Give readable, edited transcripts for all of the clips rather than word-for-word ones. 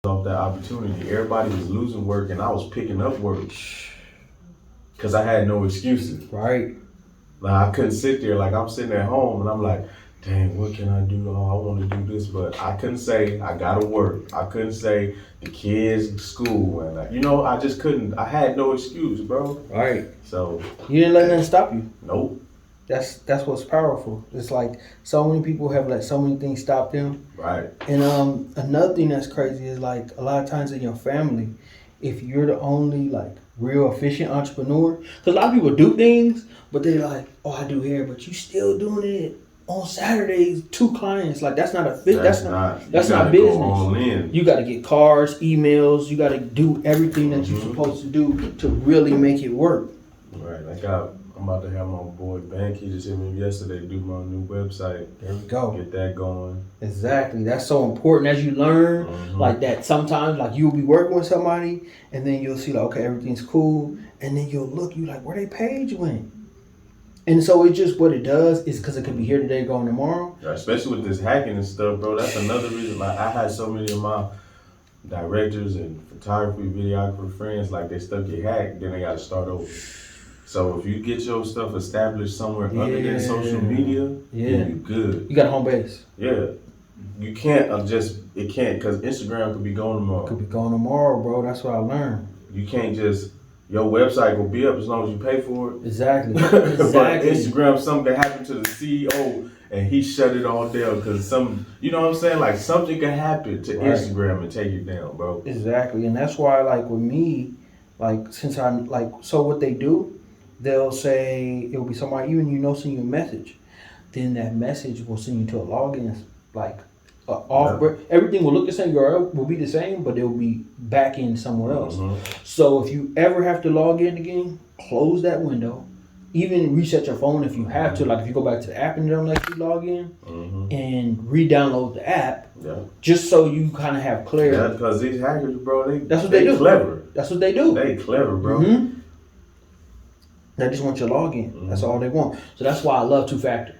off that opportunity. Everybody was losing work and I was picking up work because I had no excuses. Right. Like I couldn't sit there, like I'm sitting at home and I'm like, dang, what can I do? Oh, I want to do this, but I couldn't say I gotta work. I couldn't say the kids, school, and I just couldn't. I had no excuse, bro. Right. So you didn't let nothing stop you. Nope. That's what's powerful. It's like so many people have let so many things stop them. Right. And another thing that's crazy is like a lot of times in your family, if you're the only like real efficient entrepreneur, because a lot of people do things, but they're like, oh, I do hair, but you still doing it on Saturdays, 2 clients. Like that's not a fit. That's not business. You got to get cars, emails. You got to do everything that you're supposed to do to really make it work. Right. Like I'm about to have my boy Bank. He just hit me yesterday to do my new website. There we go. Get that going. Exactly. That's so important as you learn. Like that sometimes like you'll be working with somebody and then you'll see like, okay, everything's cool. And then you'll look, you like, where they page went? And so it's just what it does is because it could be here today, going tomorrow. Yeah, especially with this hacking and stuff, bro. That's another reason. Like I had so many of my directors and photography, videographer friends, like they stuff get hacked, then they got to start over. So if you get your stuff established somewhere other than social media, then you good. You got a home base. Yeah. You can't it can't, because Instagram could be going tomorrow. Could be going tomorrow, bro. That's what I learned. You can't just, your website will be up as long as you pay for it. Exactly. But Instagram, something can happen to the CEO and he shut it all down because you know what I'm saying? Like something can happen to Instagram and take it down, bro. Exactly. And that's why like with me, like since I'm like, so what they do, they'll say, it'll be somebody, even send you a message. Then that message will send you to a login, like everything will look the same, URL will be the same, but it'll be back in somewhere else. So if you ever have to log in again, close that window. Even reset your phone if you have to. Like if you go back to the app and they don't let you log in, and re-download the app, just so you kind of have clarity. Yeah, because these hackers, bro, that's what they do. Clever. That's what they do. They clever, bro. They just want your login. That's all they want. So that's why I love two-factor.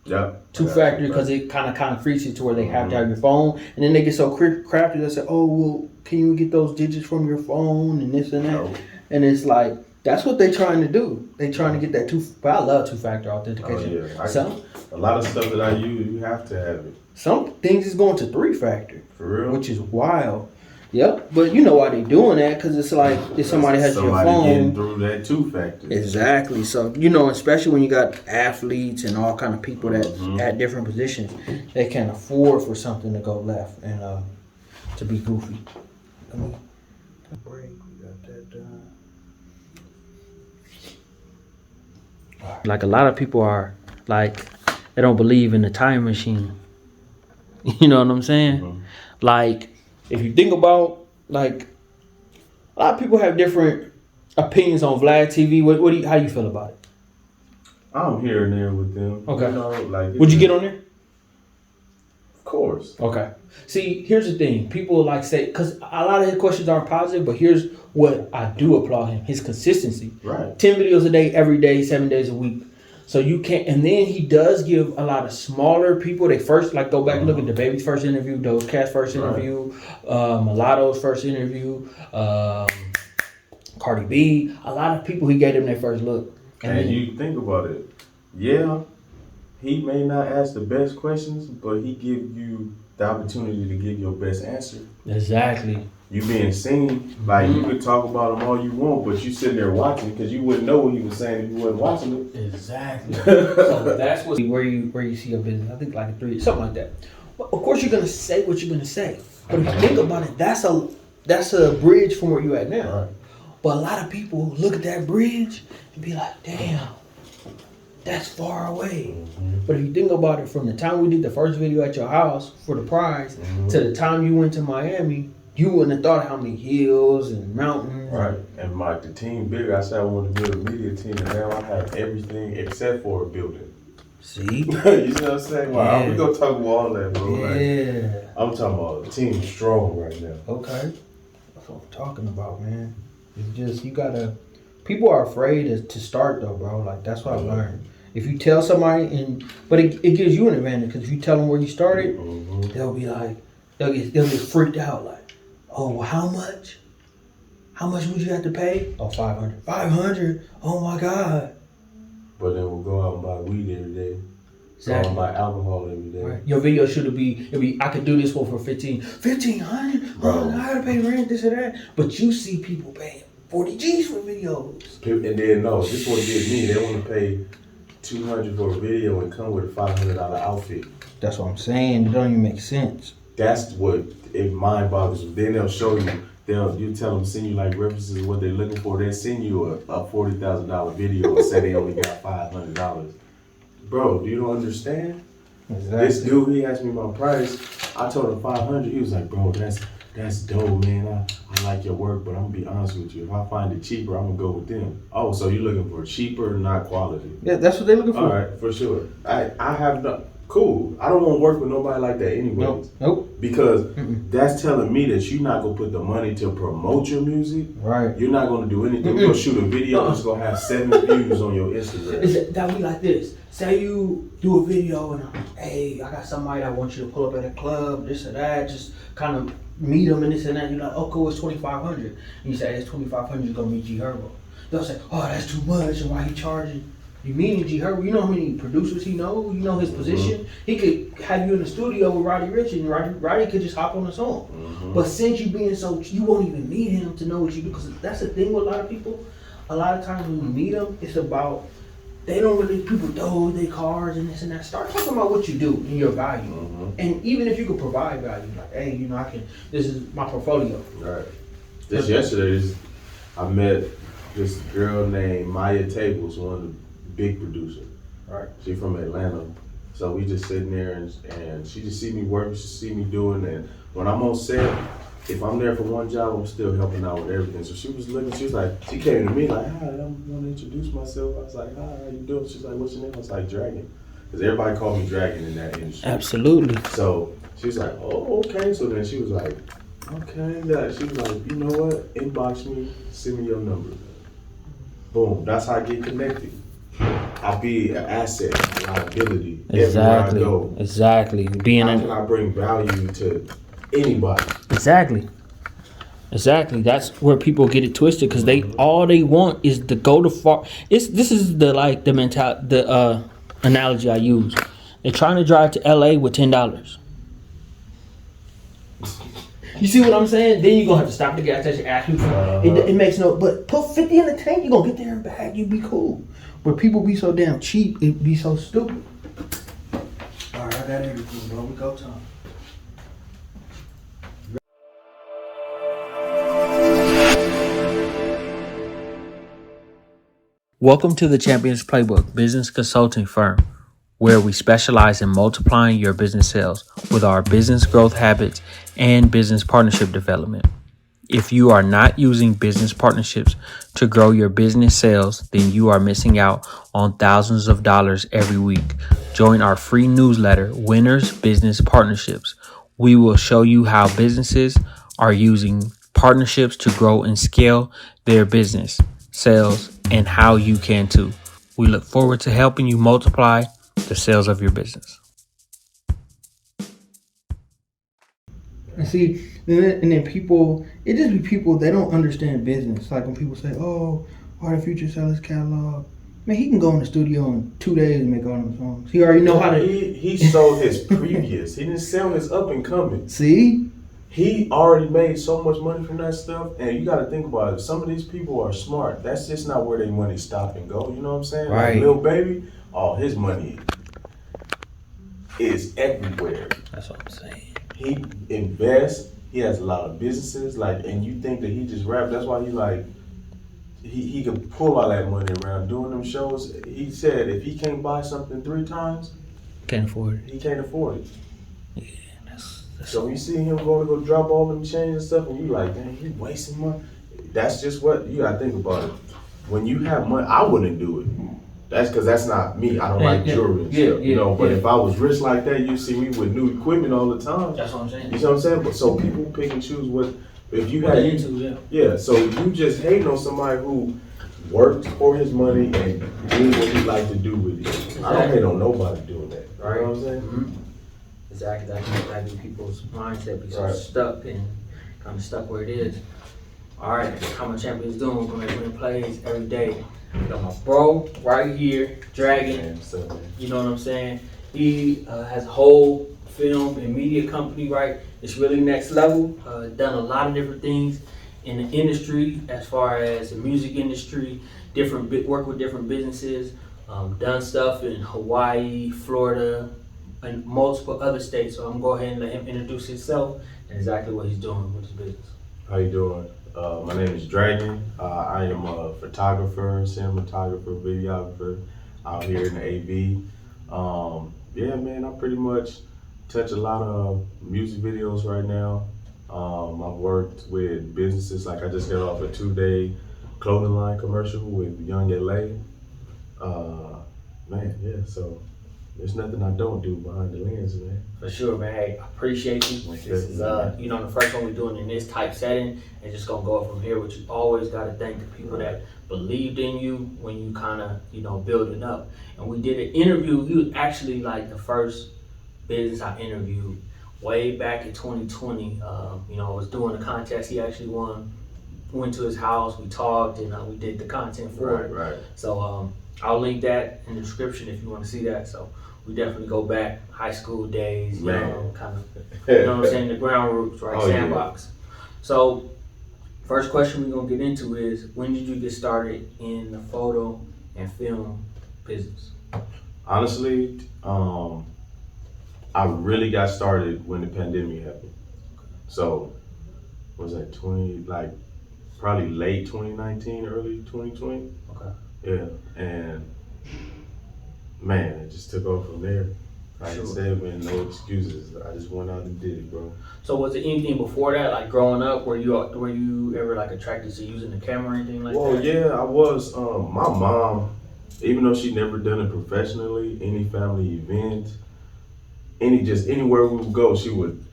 Yeah. Two-factor because it kind of freaks you to where they have to have your phone, and then they get so crafty. They say, "Oh, well, can you get those digits from your phone and this and that?" No. And it's like that's what they're trying to do. They trying to get that But I love two-factor authentication. Oh, yeah. A lot of stuff that I use, you have to have it. Some things is going to 3-factor. For real? Which is wild. Yep, but you know why they doing that? Because it's like if somebody has your phone, getting through that 2-factor. Exactly. So especially when you got athletes and all kind of people that at different positions, they can't afford for something to go left and to be goofy. Let me break. We got that done. Like a lot of people are like they don't believe in the time machine. You know what I'm saying? Like. If you think about, like, a lot of people have different opinions on Vlad TV. How do you feel about it? I'm here and there with them. Okay. Would you get on there? Of course. Okay. See, here's the thing. People like say, because a lot of his questions aren't positive, but here's what I do applaud him. His consistency. Right. 10 videos a day, every day, 7 days a week. So you can't, and then he does give a lot of smaller people, they first, like go back and look at the Baby's first interview, Doja Cat's first interview, Mulatto's first interview, Cardi B, a lot of people he gave them their first look. And you think about it, he may not ask the best questions, but he give you the opportunity to give your best answer. Exactly. You being seen, like you could talk about him all you want, but you sitting there watching because you wouldn't know what he was saying if you wasn't watching it. Exactly. So that's where you see your business. I think like a 3, something like that. Well, of course, you're gonna say what you're gonna say, but if you think about it, that's a bridge from where you at now. Right. But a lot of people look at that bridge and be like, "Damn, that's far away." But if you think about it, from the time we did the first video at your house for the prize to the time you went to Miami. You wouldn't have thought how many hills and mountains. Right. And the team bigger. I said I wanted to build a media team, and now I have everything except for a building. See? You know what I'm saying? Well, we're going to talk about all that, bro. Yeah. Like, I'm talking about the team strong right now. Okay. That's what I'm talking about, man. It's just, you got to... People are afraid to start, though, bro. Like, that's what I learned. If you tell somebody, but it gives you an advantage, because if you tell them where you started, they'll be like, they'll get freaked out, like, Oh, well, how much? How much would you have to pay? Oh, 500. 500? Oh my God. But then we'll go out and buy weed every day. Exactly. Go and buy alcohol every day. Right. Your video should be, I could do this for 1,500? Bro. Oh, I gotta pay rent, this or that. But you see people paying 40 G's for videos. And then, no, this is what gets me. They want to pay $200 for a video and come with a $500 outfit. That's what I'm saying. It don't even make sense. That's what it mind boggles. Then they'll show you. You tell them, send you like references of what they're looking for. They'll send you a $40,000 video and say they only got $500. Bro, you don't understand? Exactly. This dude, he asked me my price. I told him 500. He was like, bro, that's dope, man. I like your work, but I'm gonna be honest with you. If I find it cheaper, I'm gonna go with them. Oh, so you're looking for cheaper, not quality? Yeah, that's what they're looking for. All right, for sure. I have no. Cool. I don't want to work with nobody like that anyway. Nope. Because that's telling me that you're not going to put the money to promote your music. Right. You're not going to do anything. You're going to shoot a video that's going to have 7 views on your Instagram. That be like this. Say you do a video and, hey, I got somebody that wants you to pull up at a club, this or that, just kind of meet them and this and that. You're like, oh, cool, it's $2,500. And you say, it's $2,500 is going to meet G Herbo. They'll say, oh, that's too much, and why he charging? You mean G Herbo? You know how many producers he knows? You know his position? He could have you in the studio with Roddy Ricch, and Roddy could just hop on the song. But since you being so, you won't even need him to know what you do, because that's the thing with a lot of people. A lot of times when you meet them, it's about, they don't really, people throw their cars and this and that. Start talking about what you do and your value. And even if you could provide value, like, hey, you know, this is my portfolio. Right. Just yesterday, I met this girl named Maya Tables, one of the big producer. Right. She from Atlanta. So we just sitting there and she just see me working, she see me doing, and when I'm on set, if I'm there for one job, I'm still helping out with everything. So she was looking, she was like, she came to me like, hi, I'm gonna introduce myself. I was like, hi, how you doing? She's like, what's your name? I was like, Dragon. Because everybody called me Dragon in that industry. Absolutely. So she was like, oh, okay. So then she was like, okay, yeah. She was like, you know what? Inbox me, send me your number. Boom, that's how I get connected. I'll be an asset, a liability everywhere I go. Exactly. How can I bring value to anybody? Exactly. That's where people get it twisted, because all they want is to go to far. This is the analogy I use. They're trying to drive to LA with $10. You see what I'm saying? Then you're gonna have to stop the gas station, ask you for it makes no, but put 50 in the tank, you're gonna get there and back, you be cool. But people be so damn cheap, it be so stupid. Alright, I got everything, bro. We go time. Welcome to the Champions Playbook business consulting firm, where we specialize in multiplying your business sales with our business growth habits and business partnership development. If you are not using business partnerships to grow your business sales, then you are missing out on thousands of dollars every week. Join our free newsletter, Winners Business Partnerships. We will show you how businesses are using partnerships to grow and scale their business, sales, and how you can too. We look forward to helping you multiply the sales of your business. And see, and then people, it just be people, they don't understand business. Like when people say, oh, why the Future sell his catalog? Man, he can go in the studio in 2 days and make all them songs. He already know how to. He sold his previous. He didn't sell his up and coming. See? He already made so much money from that stuff, and you got to think about it. Some of these people are smart. That's just not where their money stop and go. You know what I'm saying? Right. Like Lil Baby, all his money is everywhere. That's what I'm saying. He invests. He has a lot of businesses. Like, and you think that he just rap? That's why he can pull all that money around doing them shows. He said if he can't buy something 3 times, Can't afford it. he can't afford it. Yeah, that's So you see him going to go drop all them chains and stuff, and you like, dang, he wasting money. That's just what you gotta think about it. When you have money, I wouldn't do it. That's because that's not me. I don't like jewelry and stuff, you know. But if I was rich like that, you see me with new equipment all the time. That's what I'm saying. You know what I'm saying? But so people pick and choose what. If you have yeah. So you just hating on somebody who worked for his money and did what he like to do with it. I don't hate on nobody doing that. Right? You know what I'm saying? Exactly. People's mindset be so stuck in kind of stuck where it is. All right, how my champions doing? We're gonna make winning plays every day. Got my bro right here, Dragon. You know what I'm saying? He has a whole film and media company, right? It's really next level. Done a lot of different things in the industry, as far as the music industry, work with different businesses, done stuff in Hawaii, Florida, and multiple other states. So I'm gonna go ahead and let him introduce himself and exactly what he's doing with his business. How you doing? My name is Dragon. I am a photographer, cinematographer, videographer out here in the AV. Yeah, man, I pretty much touch a lot of music videos right now. I've worked with businesses, like I just got off a 2-day clothing line commercial with Young LA. Man, yeah, so there's nothing I don't do behind the lens, man. For sure, man. Hey, I appreciate you. This is, you know, the first one we're doing in this type setting, and just gonna go up from here. But you always gotta thank the people that believed in you when you kind of, you know, building up. And we did an interview. He was actually like the first business I interviewed way back in 2020. You know, I was doing a contest. He actually won. Went to his house. We talked, and we did the content for it. Right. So I'll link that in the description if you want to see that. So we definitely go back high school days, you know, kind of, you know what I'm saying, the ground roots, right? Sandbox. Yeah. So first question we're gonna get into is, when did you get started in the photo and film business? Honestly, I really got started when the pandemic happened. So was that probably late 2019, early 2020? Okay. Yeah, and man, it just took off from there. Like I said, man, no excuses. I just went out and did it, bro. So was there anything before that, like growing up, were you ever like attracted to using the camera or anything like that? Well, yeah, I was. My mom, even though she never done it professionally, any family event, anywhere we would go, she would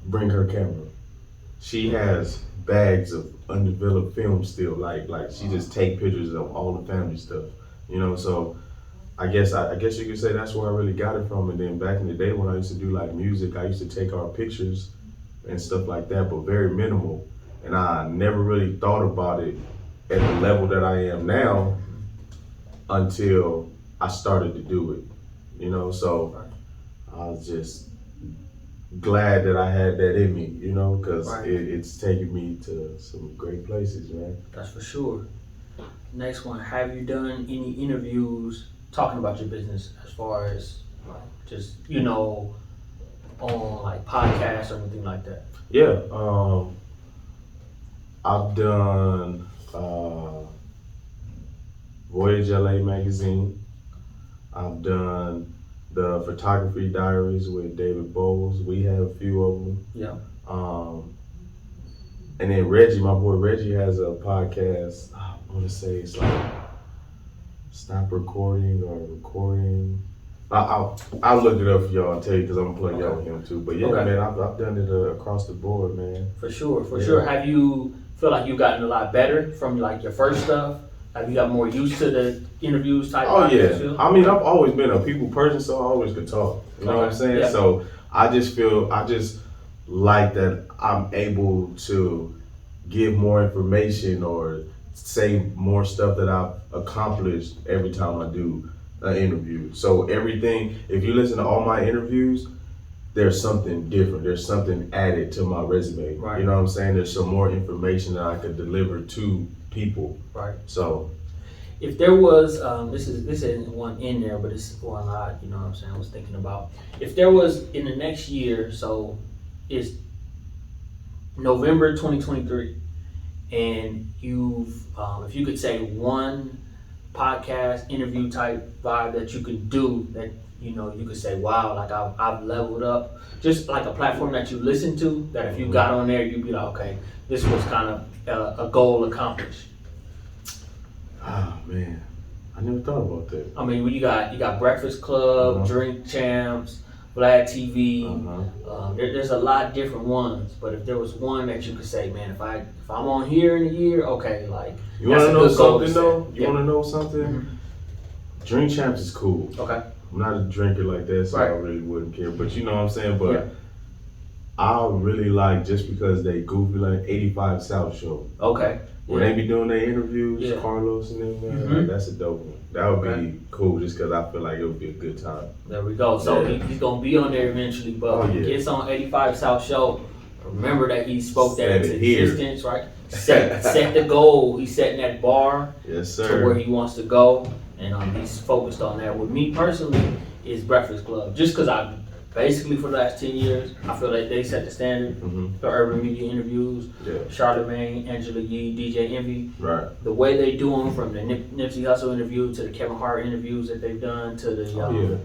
bring her camera. She has bags of undeveloped film still, like she just take pictures of all the family stuff, you know. So I guess you could say that's where I really got it from. And then back in the day when I used to do like music, I used to take our pictures and stuff like that, but very minimal. And I never really thought about it at the level that I am now until I started to do it, you know. So I was just glad that I had that in me, you know, because it's taken me to some great places, man. That's for sure. Next one, have you done any interviews talking about your business, as far as like just, you know, on like podcasts or anything like that? Yeah, I've done Voyage LA magazine. I've done the Photography Diaries with David Bowles. We have a few of them. Yeah. And then Reggie, my boy Reggie, has a podcast. I want to say it's like Stop Recording or Recording. I'll look it up for y'all and tell you, because I'm gonna plug y'all with him too. But yeah, man, I've done it across the board, man. For sure. Have you feel like you've gotten a lot better from like your first stuff? Have you got more used to the interviews type? Oh yeah. I mean, I've always been a people person, so I always could talk. You know what I'm saying? Yeah. So I just like that I'm able to give more information or say more stuff that I've accomplished every time I do an interview. So everything, if you listen to all my interviews, there's something different. There's something added to my resume. Right. You know what I'm saying? There's some more information that I could deliver to people. Right. So if there was, this isn't one in there, but it's one you know what I'm saying, I was thinking about. If there was in the next year, so it's November 2023, and you've, if you could say one podcast interview type vibe that you could do that, you know, you could say, wow, like I've leveled up, just like a platform that you listen to, that if you got on there, you'd be like, okay, this was kind of a goal accomplished. Oh man, I never thought about that. I mean, you got Breakfast Club, Drink Champs, Vlad TV. There's a lot of different ones, but if there was one that you could say, man, if I'm on here in a year, okay, like you want to know something though? You want to know something? Mm-hmm. Drink Champs is cool. Okay. I'm not a drinker like that, so I really wouldn't care. But you know what I'm saying? But I really like, just because they goofy, like 85 South Show. Okay. When they be doing their interviews, Yeah. Carlos and them, man, Mhm. like, that's a dope one. That would Okay. be cool, just because I feel like it would be a good time. There we go. So Yeah. he's gonna be on there eventually, but Oh, when he yeah. gets on 85 South Show, remember that he spoke that Set into it here. existence, right? Set the goal. He's setting that bar Yes, to where sir. he wants to go, and he's focused on that. With me personally, is Breakfast Club, just because I basically for the last 10 years, I feel like they set the standard Hmm. for urban media interviews. Yeah, Charlamagne, Angela Yee, DJ Envy, right. the way they do them, from the Nipsey Hussle interview to the Kevin Hart interviews that they've done to the Oh, yeah.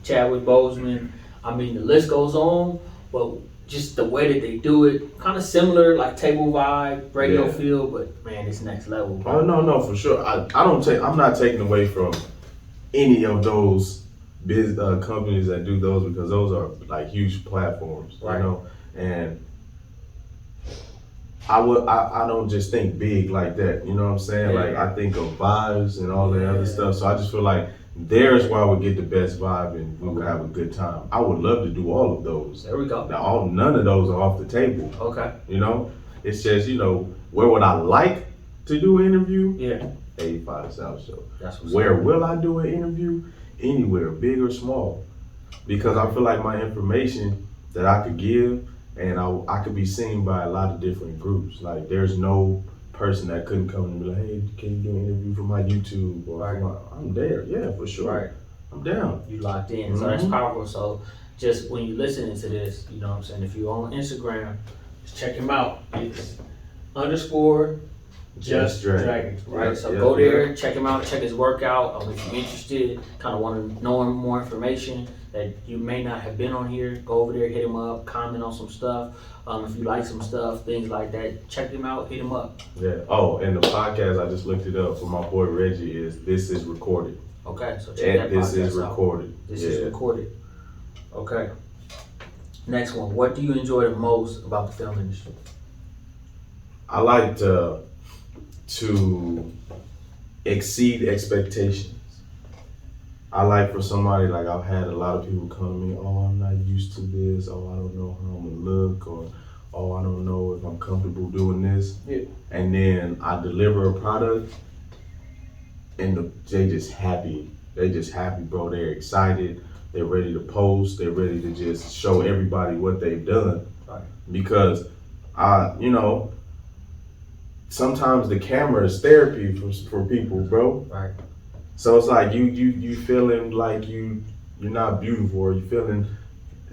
Chadwick Boseman. I mean, the list goes on, but just the way that they do it, kind of similar, like table vibe, radio Yeah. feel, but man, it's next level. Bro. Oh, no, for sure. I'm not taking away from any of those companies that do those, because those are like huge platforms, Right. you know. And I don't just think big like that, you know what I'm saying? Yeah. Like, I think of vibes and all that Yeah. other stuff. So I just feel like there's where I would get the best vibe and we would Okay. have a good time. I would love to do all of those. There we go. Now, none of those are off the table, Okay. you know. It's just, where would I like to do an interview? Yeah. 85 South Show. That's what's Where up. will I do an interview? Anywhere, big or small. Because I feel like my information that I could give, and I could be seen by a lot of different groups. Like, there's no person that couldn't come and be like, hey, can you do an interview for my YouTube? Or Right. I'm there, yeah, for sure. Right. I'm down. You locked in. So that's Mhm. powerful. So just when you're listening to this, you know what I'm saying? If you're on Instagram, just check him out. It's _ Just Dragons, right? Yeah, So yeah, go there, check him out, check his workout. If you're interested, kind of want to know more information that you may not have been on here, go over there, hit him up, comment on some stuff. If you like some stuff, things like that, check him out, hit him up. Yeah. Oh, and the podcast, I just looked it up for my boy Reggie, is This Is Recorded. Okay, so check that This podcast is out. recorded. This yeah. is recorded. Okay. Next one. What do you enjoy the most about the film industry? I like to exceed expectations. I like for somebody, like, I've had a lot of people come to me, oh, I'm not used to this, oh, I don't know how I'm gonna look, or oh, I don't know if I'm comfortable doing this. Yeah. And then I deliver a product and they just happy. They just happy, bro. They're excited. They're ready to post. They're ready to just show everybody what they've done. Right. Because sometimes the camera is therapy for people, bro. Right. So it's like you feeling like you're not beautiful, or you feeling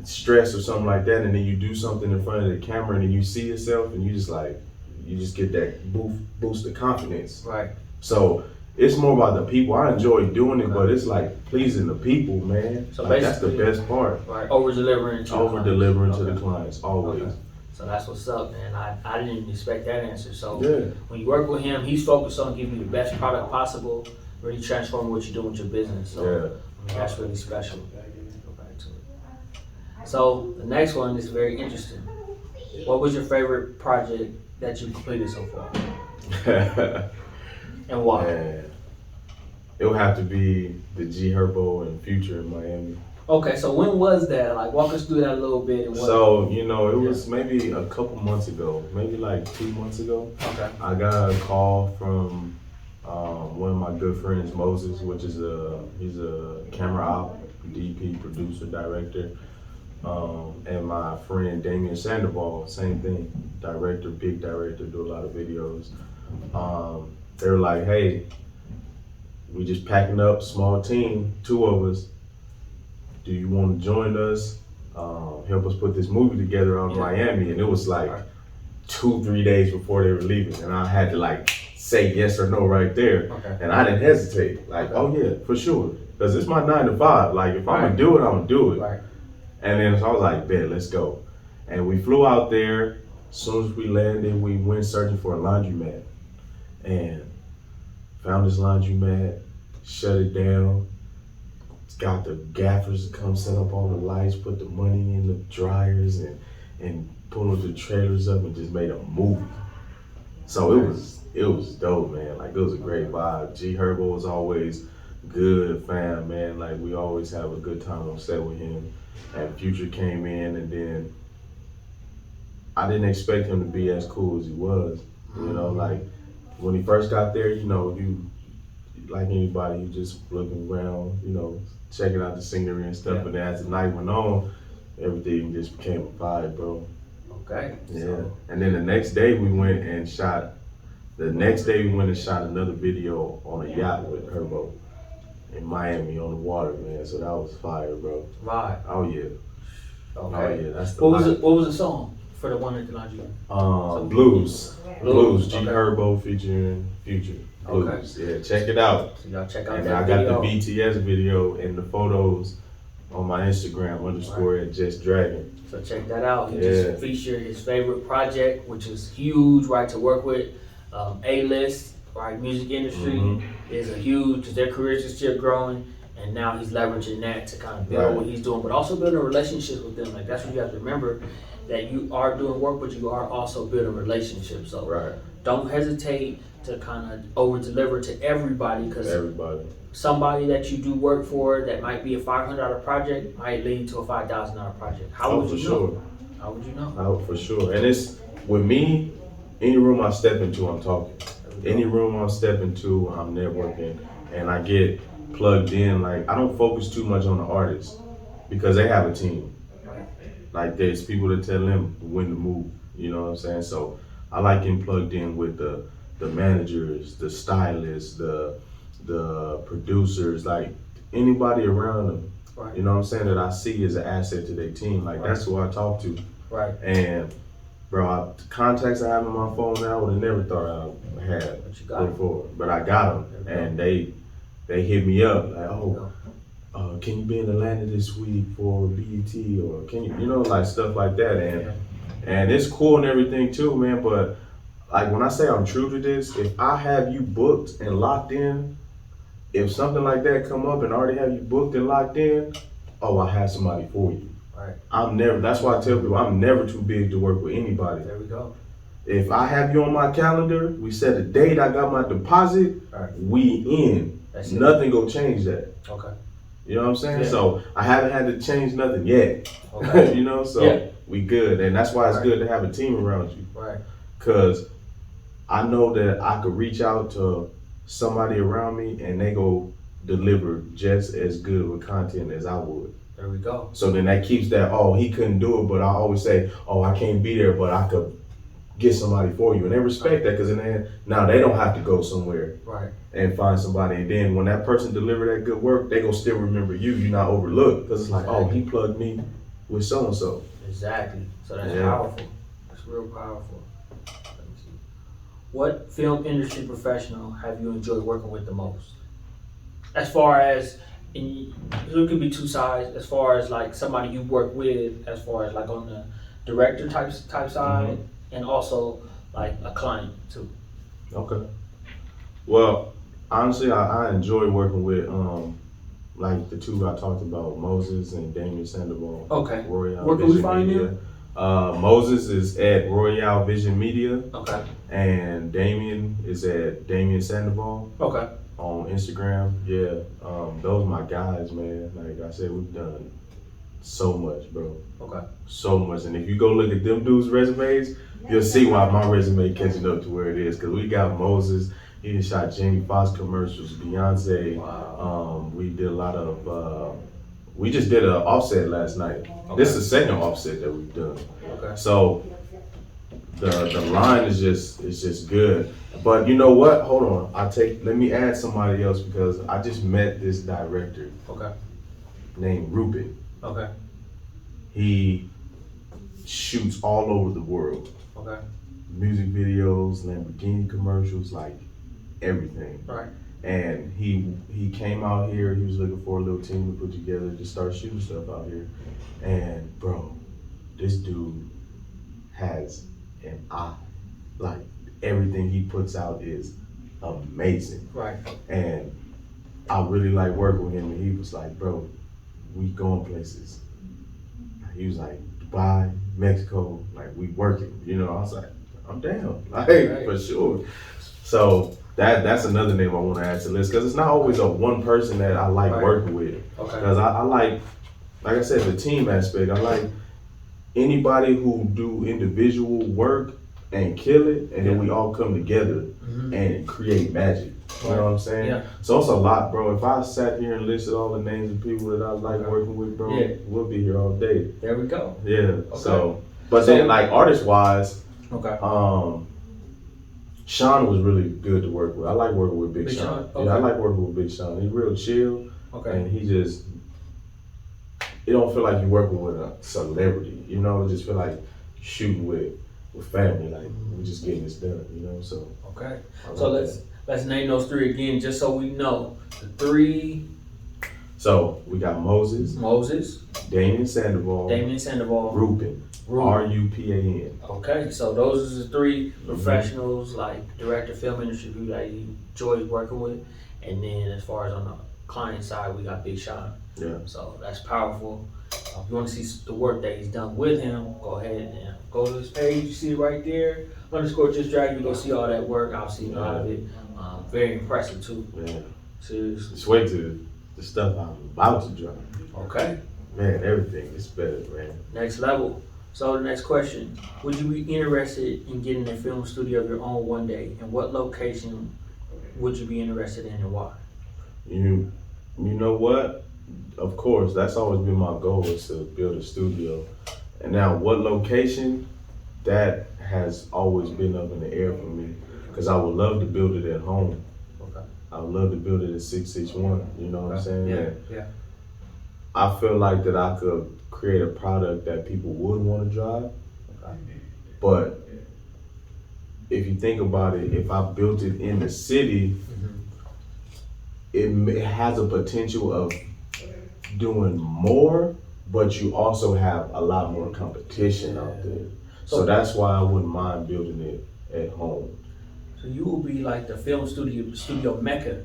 stressed or something like that, and then you do something in front of the camera and then you see yourself and you just get that boost of confidence. Right. So it's more about the people. I enjoy doing it, but it's like pleasing the people, man. So like, that's the basically- best part. Right. Over delivering to Over delivering to Okay. the clients, always. Okay. So that's what's up, man. I didn't even expect that answer. So Yeah. when you work with him, he's focused on giving you the best product possible, really transforming what you do with your business. So Yeah. I mean, that's really special. Go back to it. So the next one is very interesting. What was your favorite project that you completed so far, and why? Man. It would have to be the G Herbo and Future in Miami. Okay, so when was that? Like, walk us through that a little bit. And what, So, it was maybe a couple months ago, maybe like 2 months ago. okay, I got a call from one of my good friends, Moses, which is he's a camera op, DP, producer, director. And my friend Damian Sandoval, same thing, director, big director, do a lot of videos. They were like, hey, we just packing up, small team, 2 of us. Do you want to join us? Help us put this movie together out in Miami. And it was like 2-3 days before they were leaving. And I had to say yes or no right there. okay, And I didn't hesitate. Oh yeah, for sure. Because it's my 9 to 5. Like, if I'm going to do it, I'm going to do it. right, And then so I was like, bet, let's go. And we flew out there. As soon as we landed, we went searching for a laundromat. And found this laundromat, shut it down. Got the gaffers to come set up all the lights, put the money in the dryers, and pulled the trailers up and just made a movie. So it was dope, man. Like, it was a great vibe. G Herbo was always good, fam, man. Like, we always have a good time on set with him. And Future came in, and then I didn't expect him to be as cool as he was. You know, like when he first got there, you know, you like anybody, you just looking around, you know, checking out the scenery and stuff. But then as the night went on, everything just became a vibe, bro. Okay. Yeah. So, And then the next day we went and shot. The next day we went and shot another video on a yacht with Herbo in Miami on the water, man. So that was fire, bro. right. Oh yeah. Okay. Oh yeah. That's the What was life. it? What was the song for the one that not you? Blues. Blues. G Okay. Herbo featuring Future. Blues. Yeah, check it out. So y'all check out And that I got video. the BTS video and the photos on my Instagram _ at Just Dragon. So check that out. He Yeah. just featured his favorite project, which is huge, right, to work with. A-list, right, music industry is a huge, because their careers are still growing, and now he's leveraging that to kind of build Right. what he's doing, but also building relationships with them. Like, that's what you have to remember, that you are doing work, but you are also building relationships. So Right. don't hesitate to kind of over-deliver to everybody, because Everybody. somebody that you do work for that might be a $500 project might lead to a $5,000 project. How would for you sure. know? How would you know? Oh, for sure. And it's with me, any room I step into, I'm talking. Any room I step into, I'm networking, and I get plugged in. Like, I don't focus too much on the artists because they have a team. Like, there's people that tell them when to move. You know what I'm saying? So I like getting plugged in with the managers, the stylists, the producers, like anybody around them. Right. You know what I'm saying? That I see as an asset to their team. Like, that's who I talk to. Right. And bro, the contacts I have on my phone now, I would have never thought I had But you got it. before. But I got them, and they hit me up like, oh, can you be in Atlanta this week for BET, or can you know, like stuff like that. And it's cool and everything too, man. But like when I say I'm true to this, if I have you booked and locked in, if something like that come up and I already have you booked and locked in, oh, I have somebody for you. Right. That's why I tell people I'm never too big to work with anybody. There we go. If I have you on my calendar, we set a date, I got my deposit, Right. we in. That's it. Nothing gonna change that. Okay. You know what I'm saying? Yeah. So I haven't had to change nothing yet. Okay. You know, so Yeah. we good. And that's why it's Right. good to have a team around you. Right. Cause I know that I could reach out to somebody around me and they go deliver just as good with content as I would. There we go. So then that keeps that, oh, he couldn't do it, but I always say, oh, I can't be there, but I could get somebody for you. And they respect that, because now they don't have to go somewhere Right. and find somebody. And then when that person deliver that good work, they gonna still remember you. You're not overlooked, because it's like, oh, he plugged me with so-and-so. Exactly. So that's Yeah. powerful. That's real powerful. Let me see. What film industry professional have you enjoyed working with the most? As far as, it could be two sides, as far as like somebody you work with, as far as like on the director type side, and also like a client too. Okay. Well, honestly, I enjoy working with like the two I talked about, Moses and Damien Sandoval. Okay. Royale Where can we Vision find Media. Moses is at Royale Vision Media, Okay. and Damien is at Damien Sandoval Okay. on Instagram. Yeah, those are my guys, man. Like I said, we've done so much, bro. Okay. So much. And if you go look at them dudes' resumes, you'll see why my resume catching up to where it is. Because we got Moses, he done shot Jamie Foxx commercials, Beyonce. Wow. We did a lot of, we just did an Offset last night. Okay. This is the second Offset that we've done. Okay. So the line is just good. But you know what? Hold on. Let me add somebody else, because I just met this director Okay. named Ruben. Okay. He shoots all over the world. Okay. Music videos, Lamborghini commercials, like everything. Right. And he came out here, he was looking for a little team to put together to start shooting stuff out here. And bro, this dude has an eye. Like, everything he puts out is amazing. Right. And I really like working with him, and he was like, bro, we going places. He was like, Dubai, Mexico, like we working, you know. I was like, I'm down, like Right. for sure. So that's another name I want to add to the list, because it's not always a one person that I like Right. working with. Okay. Because I like I said, the team aspect. I like anybody who do individual work and kill it, and then we all come together and create magic. You know what I'm saying? Yeah. So it's a lot, bro. If I sat here and listed all the names of people that I like working with, bro, we'll be here all day. There we go. Yeah. Okay. So, but then like artist wise, Okay. Sean was really good to work with. I like working with Big Sean. Okay. Yeah, I like working with Big Sean. He's real chill. Okay. And he just, it don't feel like you're working with a celebrity. You know, it just feel like shooting with family. Like we're just getting this done. You know, so. Okay. So let's name those three again, just so we know the three. So we got Moses, Damien Sandoval, Rupin, R-U-P-A-N. Okay, so those are the three professionals, like director, film industry people that you enjoy working with, and then as far as on the client side, we got Big Sean. Yeah. So that's powerful. If you want to see the work that he's done with him, go ahead and go to his page. You see it right there. _JustDrag. You go see all that work. I've seen a lot of it. Very impressive too. Yeah. Seriously. Just wait to the stuff I'm about to drop. Okay. Man, everything is better, man. Next level. So the next question: would you be interested in getting a film studio of your own one day? And what location would you be interested in, and why? You know what? Of course, that's always been my goal, is to build a studio. And now, what location? That has always been up in the air for me, because I would love to build it at home. Okay. I would love to build it at 661. You know what I'm saying? Yeah. I feel like that I could create a product that people would want to drive. Okay. But if you think about it, if I built it in the city, it has a potential of doing more, but you also have a lot more competition out there. So that's why I wouldn't mind building it at home. So you will be like the film studio mecca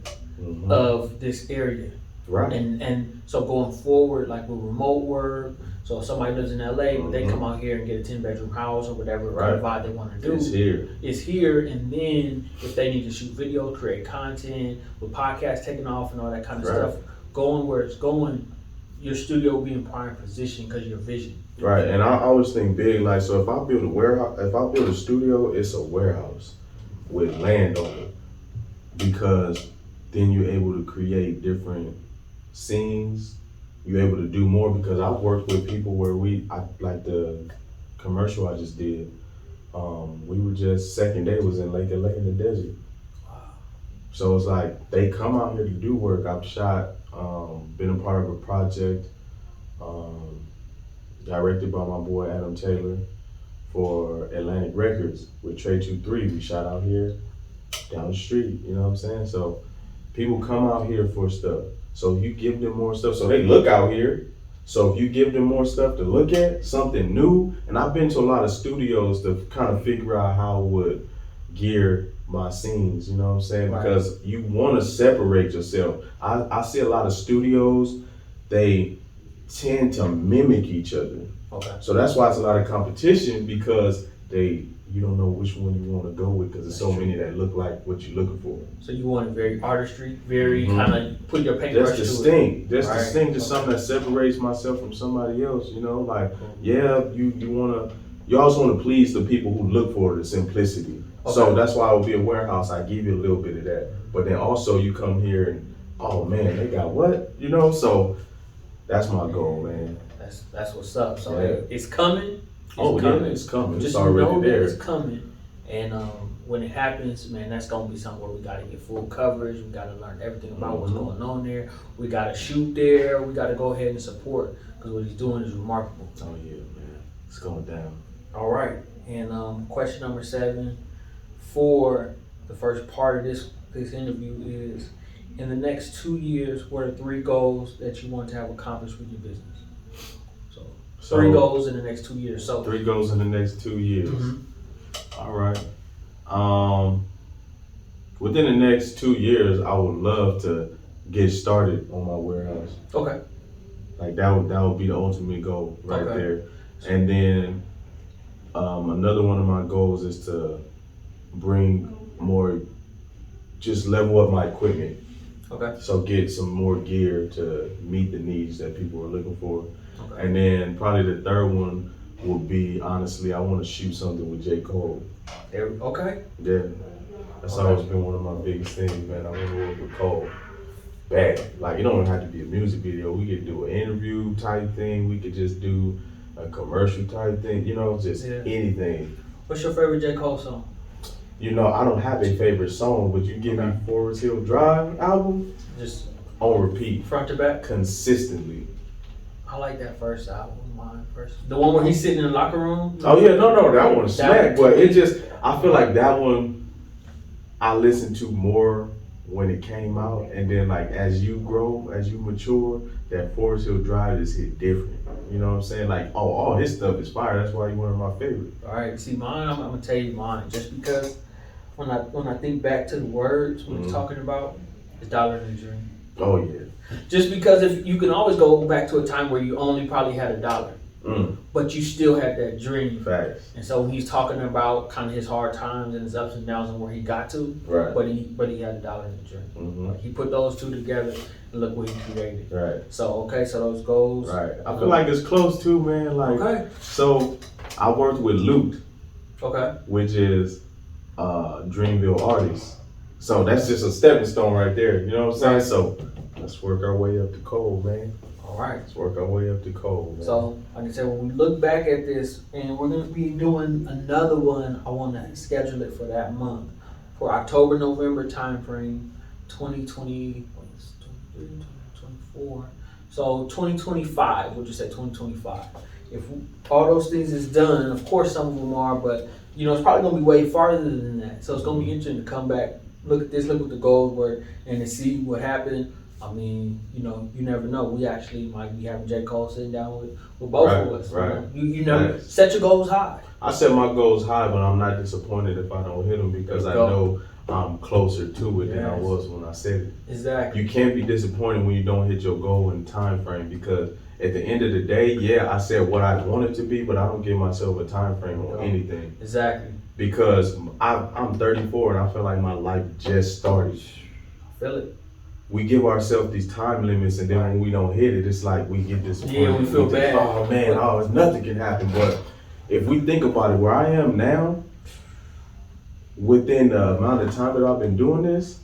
of this area. Right. And so going forward, like with remote work, so if somebody lives in LA, but they come out here and get a 10-bedroom house or whatever kind of vibe they want to do. It's here. And then if they need to shoot video, create content, with podcasts taking off and all that kind of stuff, going where it's going, your studio will be in prime position because of your vision. Right, and I always think big, like, so if I build a warehouse, if I build a studio, it's a warehouse with land on it, because then you're able to create different scenes. You're able to do more, because I've worked with people where like the commercial I just did, we were just, second day was in Lake LA in the desert. Wow. So it's like, they come out here to do work. I've shot, been a part of a project, directed by my boy Adam Taylor for Atlantic Records with Trey 23. We shot out here down the street, you know what I'm saying? So people come out here for stuff. So if you give them more stuff, so they look out here. So if you give them more stuff to look at, something new, and I've been to a lot of studios to kind of figure out how I would gear my scenes, you know what I'm saying? Right. Because you want to separate yourself. I see a lot of studios, they tend to mimic each other. Okay. So that's why it's a lot of competition, because you don't know which one you want to go with, because there's so many that look like what you're looking for. So you want it very artistry, very kind of put your paintbrush to it. Distinct. That's distinct. Just something that separates myself from somebody else. You know, like you always want to please the people who look for the simplicity. Okay. So that's why I would be a warehouse. I give you a little bit of that, but then also you come here and, oh man, they got what? You know, so that's my goal, man. That's what's up. So it's coming. It's coming. Just it's already know there. That it's coming, and when it happens, man, that's gonna be something where we gotta get full coverage. We gotta learn everything about what's going on there. We gotta shoot there. We gotta go ahead and support, because what he's doing is remarkable. Oh yeah, man, it's going down. All right, and question number 7 for the first part of this interview is: in the next 2 years, what are 3 goals that you want to have accomplished with your business? So 3 goals in the next 2 years. So 3 goals in the next 2 years. All right. Within the next 2 years, I would love to get started on my warehouse. Okay. Like that would be the ultimate goal right there. And then another one of my goals is to bring more, just level up my equipment. Okay. So get some more gear to meet the needs that people are looking for. Okay. And then probably the third one would be, honestly, I want to shoot something with J. Cole. Okay. Yeah. That's always been one of my biggest things, man. I want to work with Cole. Bad. Like, it don't have to be a music video. We could do an interview type thing. We could just do a commercial type thing. You know, just anything. What's your favorite J. Cole song? You know, I don't have a favorite song, but you give me Forest Hill Drive album, just on repeat. Front to back? Consistently. I like that first album, mine first. The one where he's sitting in the locker room? Oh yeah, no, that one smack, but it just, I feel like that one I listened to more when it came out, and then like as you grow, as you mature, that Forest Hill Drive just hit different. You know what I'm saying? Like, all his stuff is fire. That's why he's one of my favorites. All right, see mine, I'm gonna tell you mine, just because when I think back to the words when he's talking about, it's Dollar in the Dream. Oh yeah. Just because if you can always go back to a time where you only probably had $1, but you still had that dream. Facts. And so he's talking about kind of his hard times and his ups and downs and where he got to. Right. But he had $1 in the dream. Like, he put those two together and look what he created. Right. So so those goals. Right. I feel like it's close too, man. Like, so I worked with Loot. Okay. Which is Dreamville artist. So that's just a stepping stone right there. You know what I'm saying? Right. So let's work our way up to Cole, man. All right. Let's work our way up to Cole, man. So, like I said, when we look back at this, and we're going to be doing another one, I want to schedule it for that month. For October, November timeframe, 2020, 2024. So 2025, we'll just say 2025. If all those things is done, of course some of them are, but you know, it's probably going to be way farther than that. So it's going to be interesting to come back, look at this, look what the goals were, and to see what happened. I mean, you know, you never know. We actually might be having J. Cole sitting down with both of us. Right. You know, set your goals high. I set my goals high, but I'm not disappointed if I don't hit them because I know I'm closer to it than I was when I said it. Exactly. You can't be disappointed when you don't hit your goal in time frame because at the end of the day, yeah, I said what I want it to be, but I don't give myself a time frame on anything. Exactly. Because I'm 34 and I feel like my life just started. I feel it. We give ourselves these time limits, and then when we don't hit it, it's like we get disappointed. Yeah, we feel bad. Oh man, nothing can happen. But if we think about it, where I am now, within the amount of time that I've been doing this,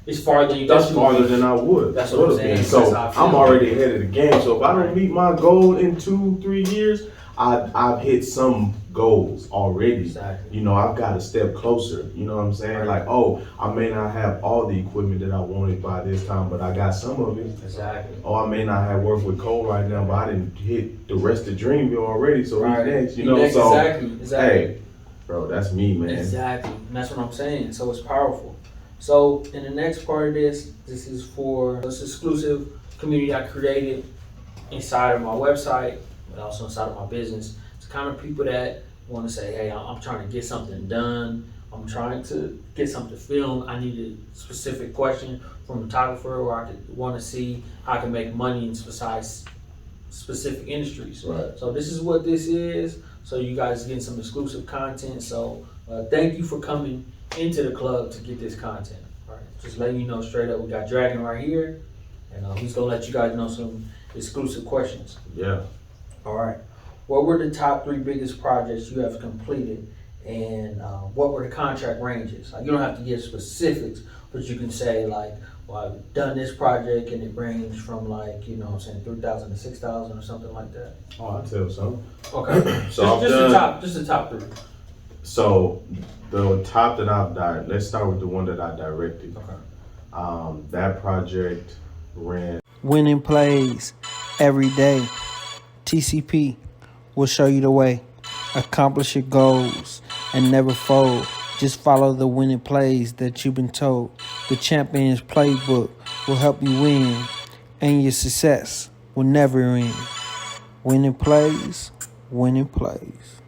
it's farther than you That's farther than I would. That's what I'm saying. So I'm already ahead of the game. So if I don't meet my goal in 2-3 years, I've hit some goals already. Exactly. You know, I've got a step closer. You know what I'm saying? Right. Like, I may not have all the equipment that I wanted by this time, but I got some of it. Exactly. I may not have worked with Cole right now, but I didn't hit the rest of Dreamville already. So he's next. You know, exactly. Hey, bro, that's me, man. Exactly. And that's what I'm saying. So it's powerful. So in the next part of this is for this exclusive community I created inside of my website, but also inside of my business. It's kind of people that want to say, hey, I'm trying to get something done. I'm trying to get something filmed. I need a specific question from a photographer, or I want to see how I can make money in specific industries. Right. So this is what this is. So you guys getting some exclusive content. So thank you for coming into the club to get this content. All right. Just letting you know straight up, we got Dragon right here, and he's gonna let you guys know some exclusive questions. Yeah. All right. What were the top 3 biggest projects you have completed, and what were the contract ranges? Like, you don't have to give specifics, but you can say like, well, I've done this project and it ranged from like, you know what I'm saying, 3,000 to 6,000 or something like that. Oh, I'll tell some. Okay. So just the top 3. So the top that I've let's start with the one that I directed. Okay. That project ran. Winning plays every day. TCP will show you the way. Accomplish your goals and never fold. Just follow the winning plays that you've been told. The Champions Playbook will help you win, and your success will never end. Winning plays, winning plays.